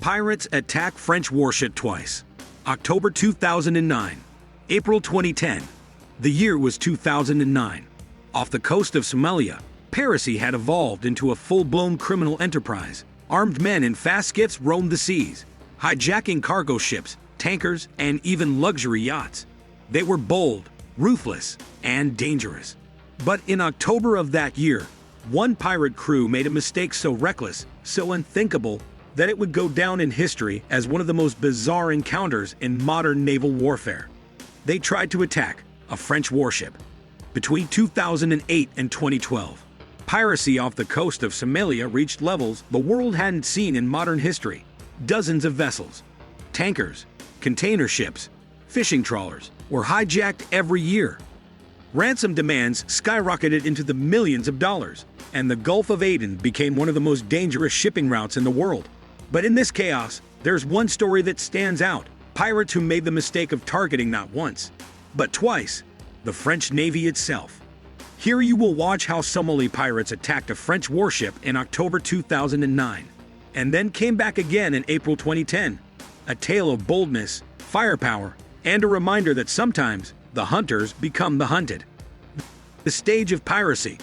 Pirates attack French warship twice. October 2009. April 2010. The year was 2009. Off the coast of Somalia, piracy had evolved into a full-blown criminal enterprise. Armed men in fast skiffs roamed the seas, hijacking cargo ships, tankers, and even luxury yachts. They were bold, ruthless, and dangerous. But in October of that year, one pirate crew made a mistake so reckless, so unthinkable, that it would go down in history as one of the most bizarre encounters in modern naval warfare. They tried to attack a French warship. Between 2008 and 2012, piracy off the coast of Somalia reached levels the world hadn't seen in modern history. Dozens of vessels, tankers, container ships, fishing trawlers were hijacked every year. Ransom demands skyrocketed into the millions of dollars, and the Gulf of Aden became one of the most dangerous shipping routes in the world. But in this chaos, there's one story that stands out: pirates who made the mistake of targeting not once, but twice, the French Navy itself. Here you will watch how Somali pirates attacked a French warship in October 2009, and then came back again in April 2010. A tale of boldness, firepower, and a reminder that sometimes the hunters become the hunted. The stage of piracy.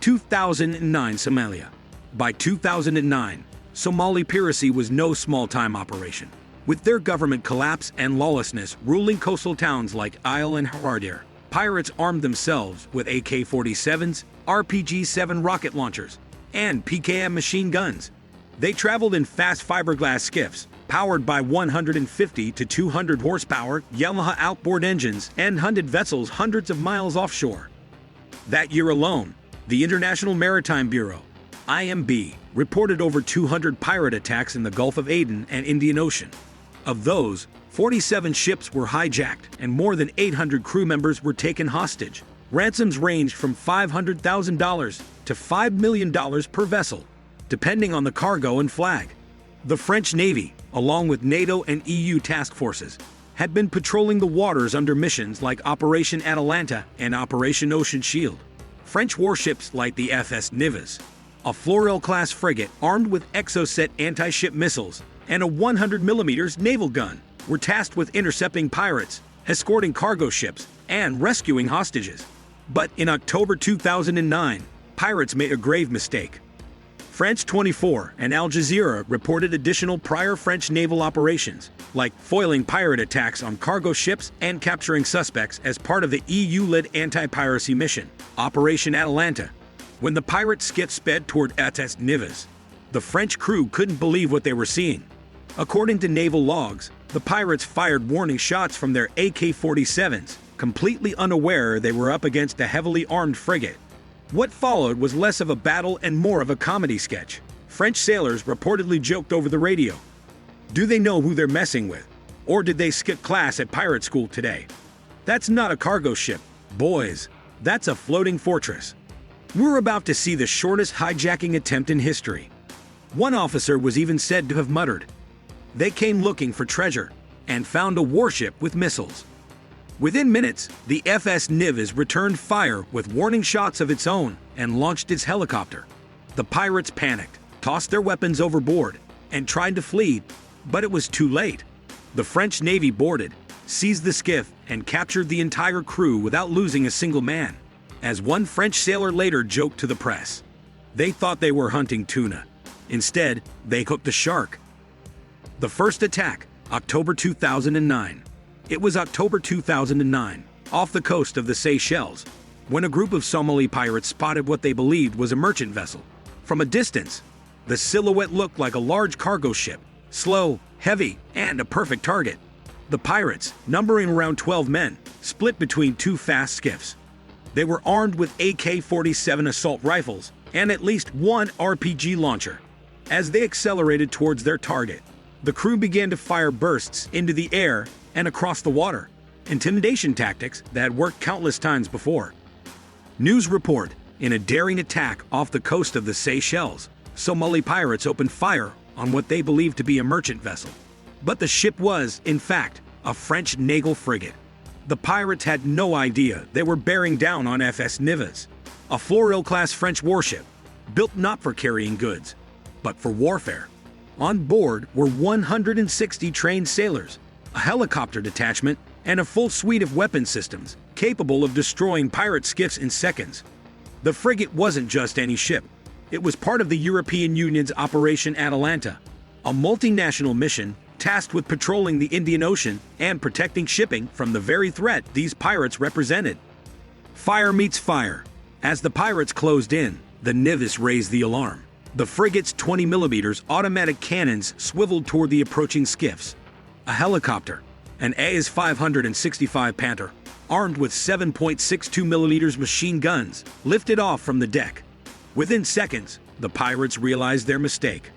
2009 Somalia. By 2009, Somali piracy was no small-time operation. With their government collapse and lawlessness ruling coastal towns like Isle and Harardir, pirates armed themselves with AK-47s, RPG-7 rocket launchers, and PKM machine guns. They traveled in fast fiberglass skiffs, powered by 150 to 200 horsepower Yamaha outboard engines, and hunted vessels hundreds of miles offshore. That year alone, the International Maritime Bureau, IMB, reported over 200 pirate attacks in the Gulf of Aden and Indian Ocean. Of those, 47 ships were hijacked and more than 800 crew members were taken hostage. Ransoms ranged from $500,000 to $5 million per vessel, depending on the cargo and flag. The French Navy, along with NATO and EU task forces, had been patrolling the waters under missions like Operation Atalanta and Operation Ocean Shield. French warships like the FS Nivôse, a Florel-class frigate armed with Exocet anti-ship missiles and a 100mm naval gun, were tasked with intercepting pirates, escorting cargo ships, and rescuing hostages. But in October 2009, pirates made a grave mistake. France 24 and Al Jazeera reported additional prior French naval operations, like foiling pirate attacks on cargo ships and capturing suspects as part of the EU-led anti-piracy mission, Operation Atalanta. When the pirate skiff sped toward FS Nivôse, the French crew couldn't believe what they were seeing. According to naval logs, the pirates fired warning shots from their AK-47s, completely unaware they were up against a heavily armed frigate. What followed was less of a battle and more of a comedy sketch. French sailors reportedly joked over the radio. Do they know who they're messing with? Or did they skip class at pirate school today? That's not a cargo ship, boys. That's a floating fortress. We're about to see the shortest hijacking attempt in history. One officer was even said to have muttered, "They came looking for treasure and found a warship with missiles." Within minutes, the FS Nivôse returned fire with warning shots of its own and launched its helicopter. The pirates panicked, tossed their weapons overboard, and tried to flee, but it was too late. The French Navy boarded, seized the skiff, and captured the entire crew without losing a single man. As one French sailor later joked to the press, they thought they were hunting tuna. Instead, they hooked a shark. The first attack, October 2009. It was October 2009, off the coast of the Seychelles, when a group of Somali pirates spotted what they believed was a merchant vessel. From a distance, the silhouette looked like a large cargo ship, slow, heavy, and a perfect target. The pirates, numbering around 12 men, split between two fast skiffs. They were armed with AK-47 assault rifles and at least one RPG launcher. As they accelerated towards their target, the crew began to fire bursts into the air and across the water, intimidation tactics that had worked countless times before. News report: in a daring attack off the coast of the Seychelles, Somali pirates opened fire on what they believed to be a merchant vessel. But the ship was, in fact, a French naval frigate. The pirates had no idea they were bearing down on FS Nivôse, a Florel-class French warship, built not for carrying goods, but for warfare. On board were 160 trained sailors, a helicopter detachment, and a full suite of weapon systems capable of destroying pirate skiffs in seconds. The frigate wasn't just any ship. It was part of the European Union's Operation Atalanta, a multinational mission tasked with patrolling the Indian Ocean and protecting shipping from the very threat these pirates represented. Fire meets fire. As the pirates closed in, the Nivose raised the alarm. The frigate's 20mm automatic cannons swiveled toward the approaching skiffs. A helicopter, an AS 565 Panther, armed with 7.62mm machine guns, lifted off from the deck. Within seconds, the pirates realized their mistake.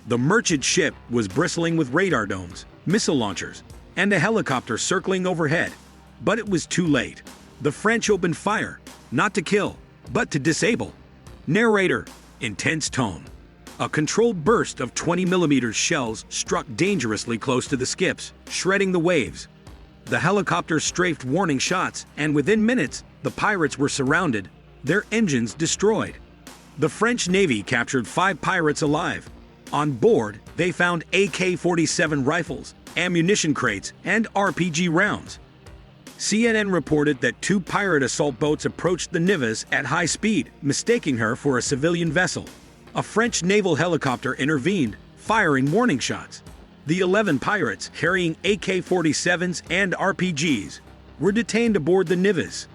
The merchant ship was bristling with radar domes, missile launchers, and a helicopter circling overhead. But it was too late. The French opened fire, not to kill, but to disable. Narrator, intense tone. A controlled burst of 20mm shells struck dangerously close to the skiffs, shredding the waves. The helicopter strafed warning shots, and within minutes, the pirates were surrounded, their engines destroyed. The French Navy captured 5 pirates alive. On board, they found AK-47 rifles, ammunition crates, and RPG rounds. CNN reported that 2 pirate assault boats approached the Nivose at high speed, mistaking her for a civilian vessel. A French naval helicopter intervened, firing warning shots. The 11 pirates, carrying AK-47s and RPGs, were detained aboard the Nivose.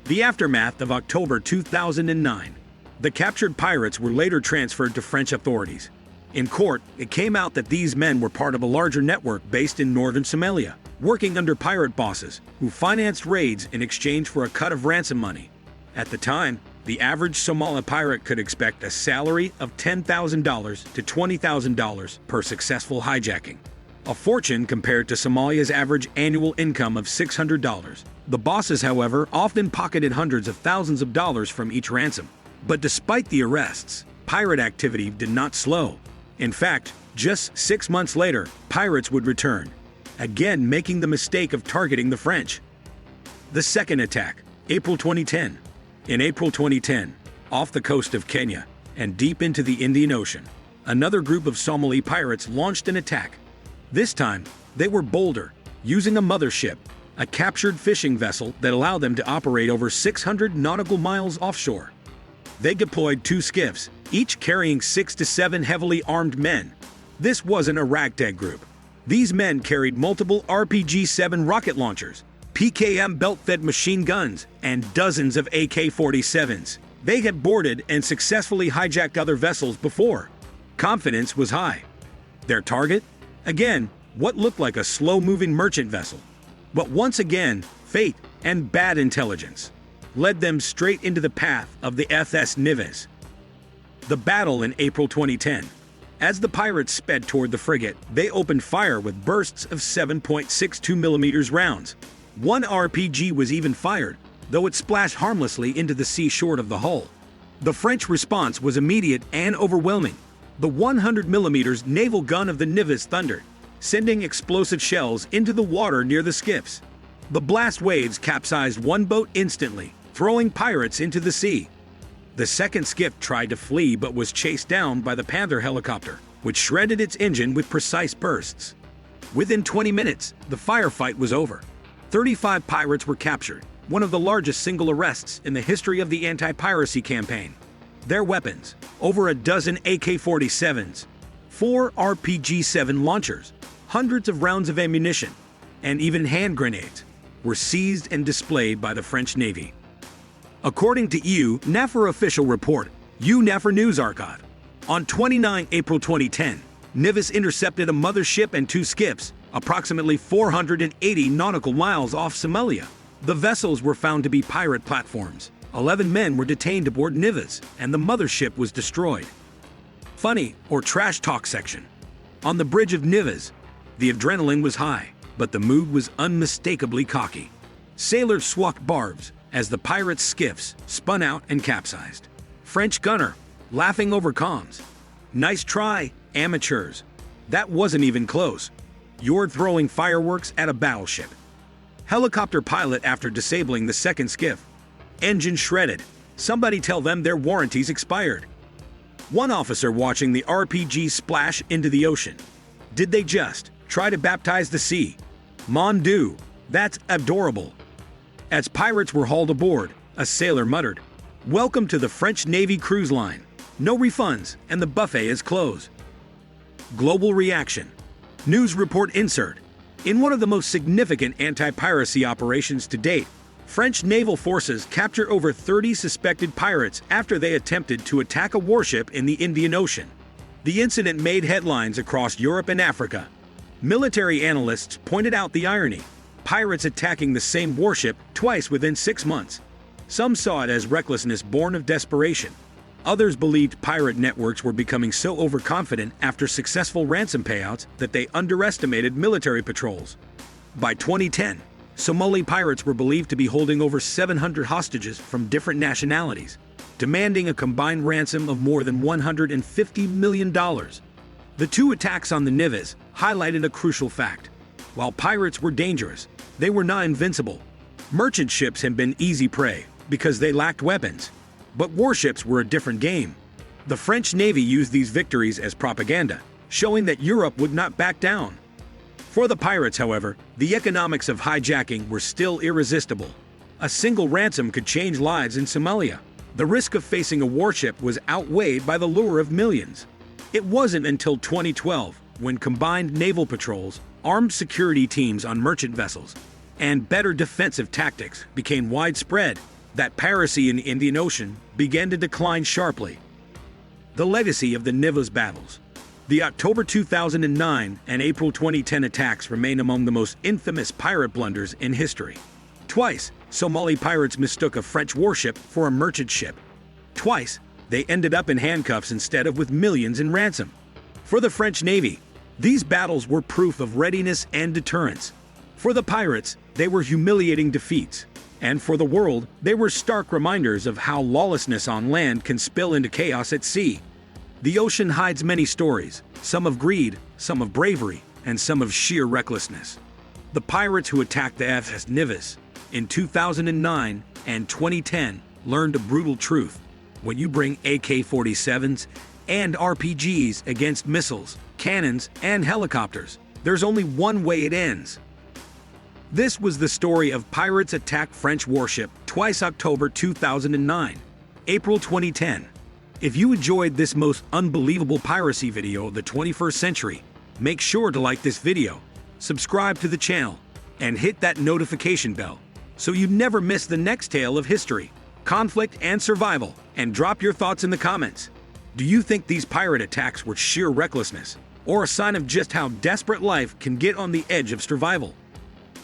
The aftermath of October 2009. The captured pirates were later transferred to French authorities. In court, it came out that these men were part of a larger network based in northern Somalia, working under pirate bosses who financed raids in exchange for a cut of ransom money. At the time, the average Somali pirate could expect a salary of $10,000 to $20,000 per successful hijacking, a fortune compared to Somalia's average annual income of $600. The bosses, however, often pocketed hundreds of thousands of dollars from each ransom. But despite the arrests, pirate activity did not slow. In fact, just 6 months later, pirates would return, again making the mistake of targeting the French. The second attack, April 2010. In April 2010, off the coast of Kenya and deep into the Indian Ocean, another group of Somali pirates launched an attack. This time, they were bolder, using a mothership, a captured fishing vessel that allowed them to operate over 600 nautical miles offshore. They deployed 2 skiffs, each carrying 6 to 7 heavily armed men. This wasn't a ragtag group. These men carried multiple RPG-7 rocket launchers, PKM belt-fed machine guns, and dozens of AK-47s. They had boarded and successfully hijacked other vessels before. Confidence was high. Their target? Again, what looked like a slow-moving merchant vessel. But once again, fate and bad intelligence led them straight into the path of the FS Nivôse. The battle in April 2010. As the pirates sped toward the frigate, they opened fire with bursts of 7.62mm rounds. One RPG was even fired, though it splashed harmlessly into the sea short of the hull. The French response was immediate and overwhelming. The 100mm naval gun of the Nivose thundered, sending explosive shells into the water near the skiffs. The blast waves capsized one boat instantly, throwing pirates into the sea. The second skiff tried to flee but was chased down by the Panther helicopter, which shredded its engine with precise bursts. Within 20 minutes, the firefight was over. 35 pirates were captured, one of the largest single arrests in the history of the anti-piracy campaign. Their weapons, over a dozen AK-47s, 4 RPG-7 launchers, hundreds of rounds of ammunition, and even hand grenades, were seized and displayed by the French Navy. According to EU-NAFOR official report, EU-NAFOR News Archive, on 29 April 2010, Nivose intercepted a mothership and 2 skiffs, approximately 480 nautical miles off Somalia. The vessels were found to be pirate platforms. 11 men were detained aboard Nivose, and the mothership was destroyed. Funny or trash talk section. On the bridge of Nivose, the adrenaline was high, but the mood was unmistakably cocky. Sailors swung barbs as the pirates' skiffs spun out and capsized. French gunner, laughing over comms. Nice try, amateurs. That wasn't even close. You're throwing fireworks at a battleship. Helicopter pilot after disabling the second skiff. Engine shredded. Somebody tell them their warranties expired. One officer watching the RPG splash into the ocean. Did they just try to baptize the sea? Mon Dieu, that's adorable. As pirates were hauled aboard, a sailor muttered, "Welcome to the French Navy cruise line. No refunds, and the buffet is closed." Global reaction. News report insert. In one of the most significant anti-piracy operations to date, French naval forces capture over 30 suspected pirates after they attempted to attack a warship in the Indian Ocean. The incident made headlines across Europe and Africa. Military analysts pointed out the irony: pirates attacking the same warship twice within 6 months. Some saw it as recklessness born of desperation. Others believed pirate networks were becoming so overconfident after successful ransom payouts that they underestimated military patrols. By 2010, Somali pirates were believed to be holding over 700 hostages from different nationalities, demanding a combined ransom of more than $150 million. The two attacks on the Nivose highlighted a crucial fact. While pirates were dangerous, they were not invincible. Merchant ships had been easy prey because they lacked weapons. But warships were a different game. The French Navy used these victories as propaganda, showing that Europe would not back down. For the pirates, however, the economics of hijacking were still irresistible. A single ransom could change lives in Somalia. The risk of facing a warship was outweighed by the lure of millions. It wasn't until 2012, when combined naval patrols, armed security teams on merchant vessels, and better defensive tactics became widespread, that piracy in the Indian Ocean began to decline sharply. The legacy of the Nivose battles. The October 2009 and April 2010 attacks remain among the most infamous pirate blunders in history. Twice, Somali pirates mistook a French warship for a merchant ship. Twice, they ended up in handcuffs instead of with millions in ransom. For the French Navy, these battles were proof of readiness and deterrence. For the pirates, they were humiliating defeats. And for the world, they were stark reminders of how lawlessness on land can spill into chaos at sea. The ocean hides many stories, some of greed, some of bravery, and some of sheer recklessness. The pirates who attacked the FS Nivôse in 2009 and 2010 learned a brutal truth. When you bring AK-47s and RPGs against missiles, cannons, and helicopters, there's only one way it ends. This was the story of pirates attack French warship twice, October 2009, April 2010. If you enjoyed this most unbelievable piracy video of the 21st century, make sure to like this video, subscribe to the channel, and hit that notification bell so you never miss the next tale of history, conflict, and survival, and drop your thoughts in the comments. Do you think these pirate attacks were sheer recklessness, or a sign of just how desperate life can get on the edge of survival?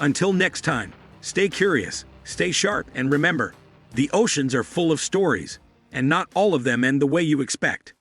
Until next time, stay curious, stay sharp, and remember, the oceans are full of stories, and not all of them end the way you expect.